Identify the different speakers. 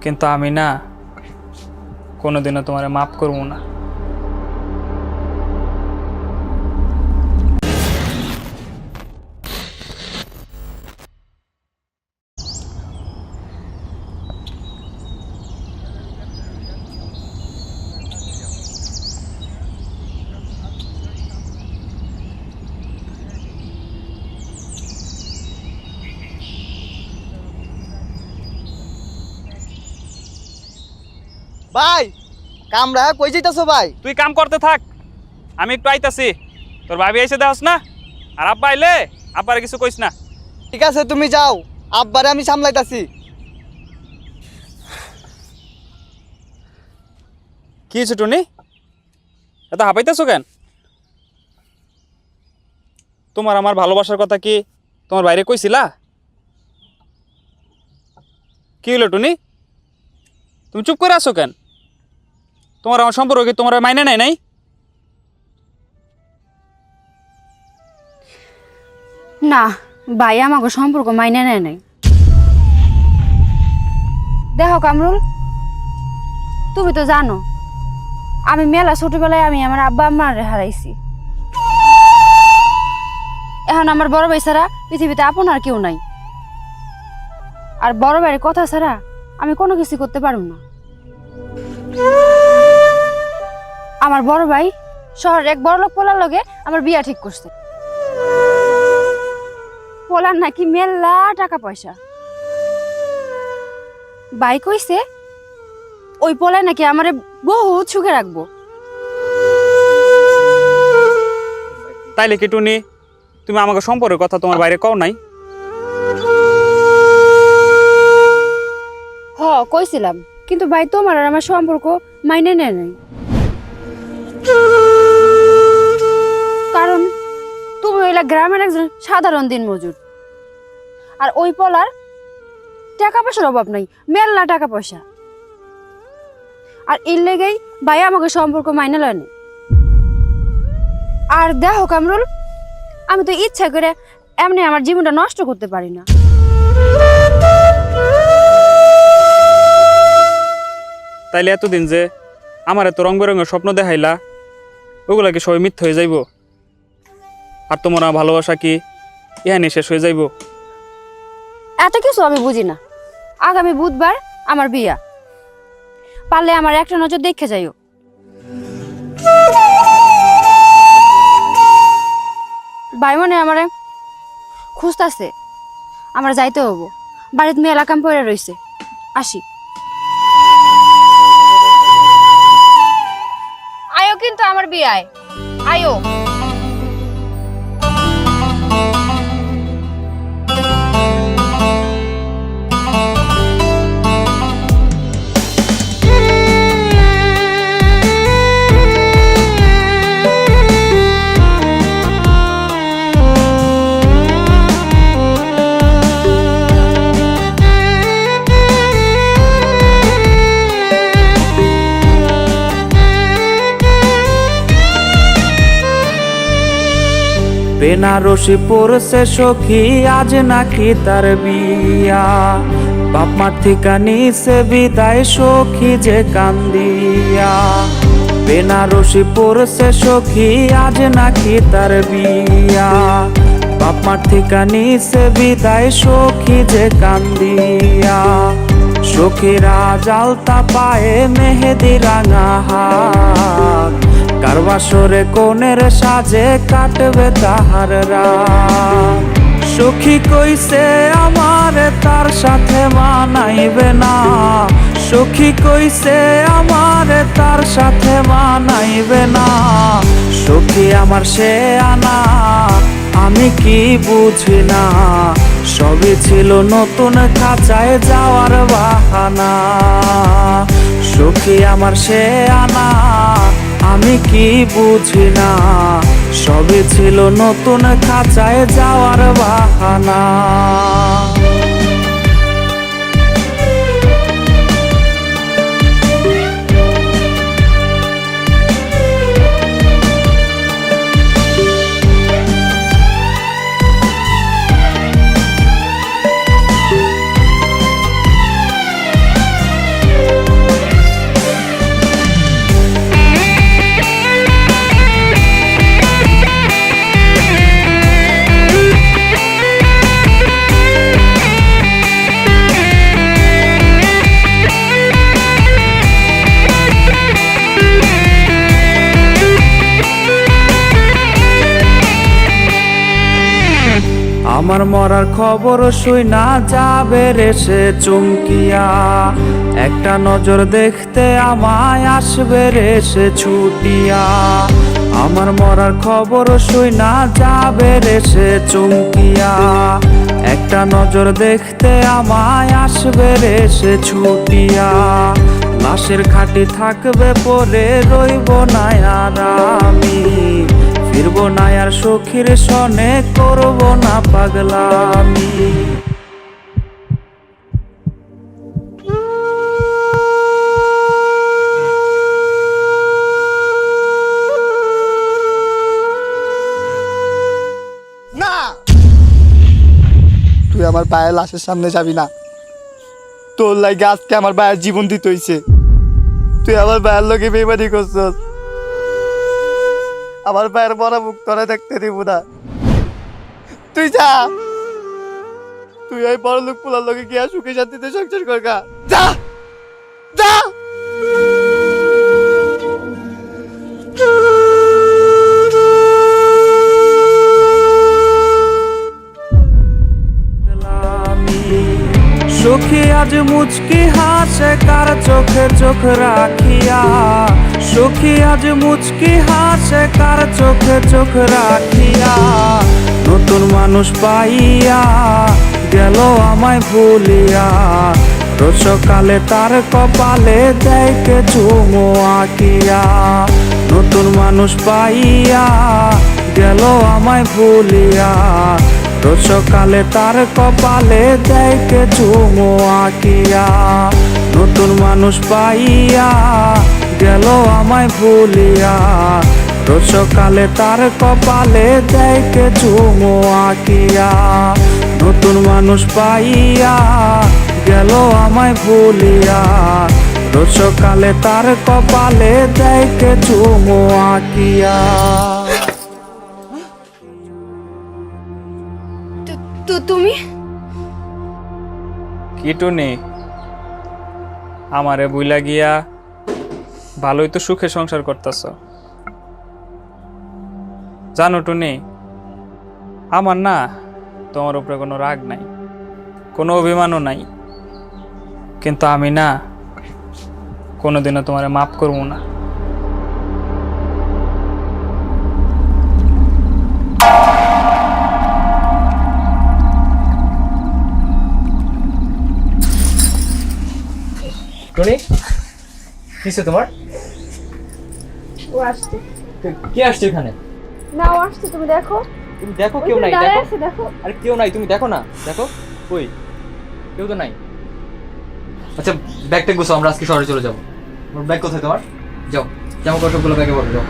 Speaker 1: কিন্তু আমি না কোনোদিনও তোমারে মাফ করবো না।
Speaker 2: ভাই কামরা কই যাইতাছো ভাই?
Speaker 1: তুই কাম করতে থাক, আমি একটু আইতাছি। তোর ভাবি এসে দেওস না, আর আব্বা আইলে আব্বারে কিছু কইস না।
Speaker 2: ঠিক আছে তুমি যাও, আব্বারে আমি সামলাইতাছি।
Speaker 1: কি হয়েছে টুনি, এত হাঁপাইতেছো কেন? তোমার আমার ভালোবাসার কথা কি তোমার বাইরে কইছিলা? কি হলো টুনি, তুমি চুপ করে আছো কেন? তোমার আমার সম্পর্ক কি তোমার মাইনে নেয় নাই?
Speaker 3: না ভাই, আমাকে সম্পর্ক মাইনে নেয় নাই। দেখো কামরুল, তুমি তো জানো আমি মেলা ছোটবেলায় আমি আমার আব্বা আম্মারে হারাইছি। এখন আমার বড় ভাই ছাড়া পৃথিবীতে আপন আর কেউ নাই। আর বড় ভাইয়ের কথা ছাড়া আমি কোনো কিছু করতে পারব না। আমার বড় ভাই শহরের এক বড়লোক পোলার লগে আমার বিয়া ঠিক করছে। পোলার নাকি মেলা টাকা পয়সা। ভাই কইছে ওই পোলায় নাকি আমারে বহুত সুখে রাখবো।
Speaker 1: তাইলে কি টুনি তুমি আমাকে সম্পর্কের কথা তোমার বাইরে কও নাই?
Speaker 3: হ কইছিলাম, কিন্তু ভাই তোমার আর আমার সম্পর্ক মাইনে নেয় নাই। কারণ তুমি হইলা গ্রামের একজন সাধারণ দিনমজুর, আর ওই পোলার টাকা পয়সার অভাব নাই, মেলা টাকা পয়সা। আর এর লেগেই ভাই আমাকে সম্পর্ক মাইনে লয় নাই। আর দেখো কামরুল, আমি তো ইচ্ছা করে এমনি আমার জীবনটা নষ্ট করতে পারি না।
Speaker 1: তাইলে এতদিন যে আমার এত রং বেরঙের স্বপ্ন দেখাইলা, ওগুলা কি সবাই মিথ্যা হয়ে যাইব? আর তোমার আমার ভালোবাসা কি এখানে শেষ হয়ে যাইব?
Speaker 3: এত কিছু আমি বুঝি না। আগামী বুধবার আমার বিয়া, পারলে আমার একটা নজর দেখে যাইও। ভাই মনে আমারে খুঁজতাছে, আমার যাইতে হবো। বাড়িতে মেলা কাম পড়ে রইছে, আসি। আয়ো কিন্তু আমার বিয়ায়, আয়ো।
Speaker 4: বেনারসি পড়ছে সখী, আজ নাকি তার বিয়া। বাপ মার থেকে নিছে বিদায়, সখী যে কান্দিয়া। বেনারসি পড়ছে সখী, আজ নাকি তার বিয়া। বাপ মার থেকে নিছে বিদায়, সখী যে কান্দিয়া। সখীরা জালতা পায়ে মেহেদি রাঙা হাত, কারবাসরে কোনের সাজে কাটবে তাহার রাত। সখী কইছে আমার তার সাথে মানাইবে না, সখী কইছে আমার তার সাথে মানাইবে না। সখী আমার সে আনা আমি কি বুঝি না, সবই ছিল নতুন খাঁচায় যাওয়ার বাহানা। সখী আমার সে আনা আমি কি বুঝি না, সবই ছিল নতুন খাঁচায় যাওয়ার বাহানা। আমার মরার খবর শুই না যাবে রে সে চমকিয়া, একটা নজর দেখতে আমায় আসবে রে সে ছুটিয়া। আমার মরার খবর শুই না যাবে রে সে চমকিয়া, একটা নজর দেখতে আমায় আসবে রে সে ছুটিয়া। লাশের খাটি থাকবে পরে রইব না আর আমি, ফিরব না আর সখীর সনে করব না পাগলামি।
Speaker 2: না, তুই আমার ভাইয়ের লাশের সামনে যাবি না। তোর লাগে আজকে আমার ভাইয়ের জীবন দিতে হইছে। তুই আমার ভাইয়ের লোকে বেমানি করছস। আমার ভাইয়ের মরা মুখ তোরা দেখতে দিব না। তুই যা, তুই ওই বড় লোক পোলার লোকে গিয়া সুখে শান্তিতে সংসার কর গা। যা যা।
Speaker 4: সখী আজ মুচকি হাসে কার চোখে চোখ রাখিয়া, সখী আজ মুচকি হাসে কার চোখে চোখ রাখিয়া। নতুন মানুষ পাইয়া গেল আমায় ভুলিয়া, রোজ সকালে তার কপালে দেখে চুমো আঁকিয়া। নতুন মানুষ পাইয়া গেল আমায় ভুলিয়া, রোজ সকালে তার কপালে দেখে চুমো আঁকিয়া। নতুন মানুষ পাইয়া গেল আমায় ভুলিয়া, রোজ সকালে তার কপালে দেখে চুমো আঁকিয়া। নতুন মানুষ পাইয়া গেল আমায় ভুলিয়া, রোজ সকালে তার কপালে দেখে চুমো আঁকিয়া।
Speaker 3: তুমি
Speaker 1: কি টুনি, আমারে বুইলা গিয়া ভালোই তো সুখে সংসার করতেছ। জানো টুনি, আমার না তোমার উপরে কোনো রাগ নাই, কোনো অভিমানও নাই, কিন্তু আমি না কোনোদিনও তোমারে মাফ করবো না।
Speaker 5: টনি, কিসে তোমার?
Speaker 3: ও আসছে
Speaker 5: কে আসছে এখানে?
Speaker 3: না, ও আসছে, তুমি দেখো।
Speaker 5: তুমি দেখো, কেউ নাই।
Speaker 3: দাঁড়ায়
Speaker 5: দেখো,
Speaker 3: আছে, দেখো।
Speaker 5: আরে কেউ নাই, তুমি দেখো না। দেখো কই, কেউ তো নাই। আচ্ছা ব্যাগটা গুছো, আমরা আজকে শহরে চলে যাবো। ব্যাগ কোথায় তোমার? যাও, জামা কাপড়গুলো ব্যাগে ভরে যাও।